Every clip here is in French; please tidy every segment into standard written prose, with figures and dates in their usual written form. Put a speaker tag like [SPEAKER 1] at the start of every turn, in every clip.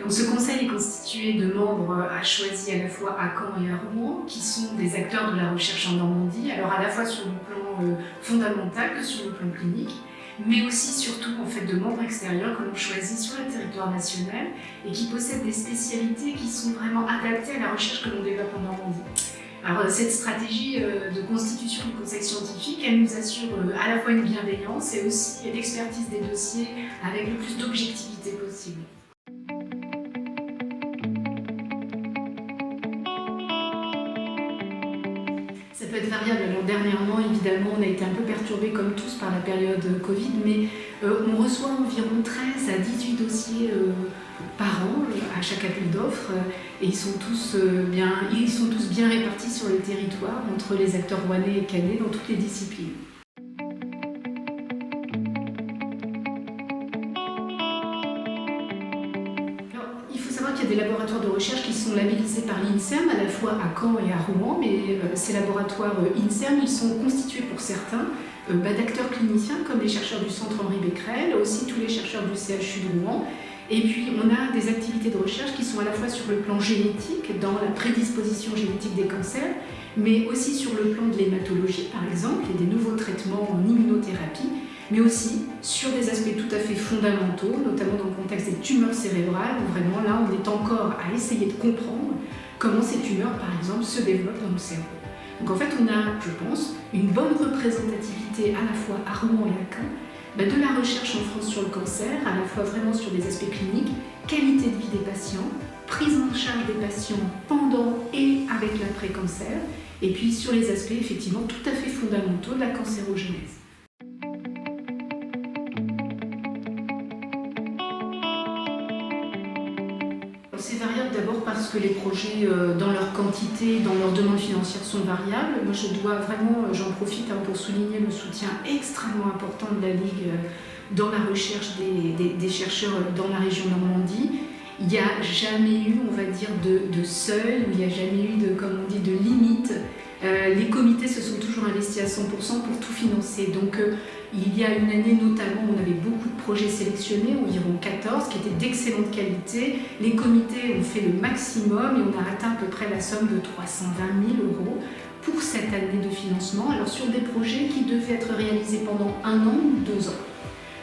[SPEAKER 1] Donc, ce conseil est constitué de membres choisis à la fois à Caen et à Rouen, qui sont des acteurs de la recherche en Normandie, alors à la fois sur le plan fondamental que sur le plan clinique, mais aussi surtout en fait de membres extérieurs que l'on choisit sur le territoire national et qui possèdent des spécialités qui sont vraiment adaptées à la recherche que l'on développe en Normandie. Alors cette stratégie de constitution du conseil scientifique, elle nous assure à la fois une bienveillance et aussi l'expertise des dossiers avec le plus d'objectivité possible. Ça peut être variable. Alors dernièrement, évidemment, on a été un peu perturbés comme tous par la période Covid, mais on reçoit environ 13 à 18 dossiers par an à chaque appel d'offres et ils sont tous bien répartis sur le territoire entre les acteurs rouennais et cannais dans toutes les disciplines. Il faut savoir qu'il y a des laboratoires de recherche qui sont labellisés par l'INSERM, à la fois à Caen et à Rouen, mais ces laboratoires INSERM, ils sont constitués pour certains d'acteurs cliniciens comme les chercheurs du centre Henri Becquerel, aussi tous les chercheurs du CHU de Rouen. Et puis on a des activités de recherche qui sont à la fois sur le plan génétique, dans la prédisposition génétique des cancers, mais aussi sur le plan de l'hématologie par exemple, et des nouveaux traitements en immunothérapie, mais aussi sur des aspects tout à fait fondamentaux, notamment dans le contexte des tumeurs cérébrales, où vraiment là on est encore à essayer de comprendre comment ces tumeurs par exemple se développent dans le cerveau. Donc en fait on a, je pense, une bonne représentativité à la fois à Rouen et à Caen, de la recherche en France sur le cancer, à la fois vraiment sur des aspects cliniques, qualité de vie des patients, prise en charge des patients pendant et avec l'après-cancer, et puis sur les aspects effectivement tout à fait fondamentaux de la cancérogénèse. C'est variable d'abord parce que les projets, dans leur quantité, dans leur demande financière, sont variables. Moi, j'en profite pour souligner le soutien extrêmement important de la Ligue dans la recherche des chercheurs dans la région Normandie. Il n'y a jamais eu, on va dire, de seuil, il n'y a jamais eu de limite. Les comités se sont toujours investis à 100% pour tout financer. Donc, il y a une année notamment, on avait beaucoup de projets sélectionnés, environ 14, qui étaient d'excellente qualité. Les comités ont fait le maximum et on a atteint à peu près la somme de 320 000 € pour cette année de financement. Alors sur des projets qui devaient être réalisés pendant 1 an ou 2 ans.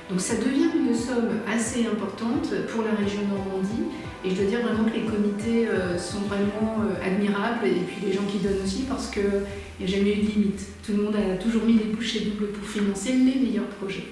[SPEAKER 1] Donc ça devient une somme assez importante pour la région Normandie. Et je dois dire vraiment que les comités sont vraiment admirables et puis les gens qui donnent aussi parce qu'il n'y a jamais eu de limite. Tout le monde a toujours mis les bouchées doubles pour financer les meilleurs projets.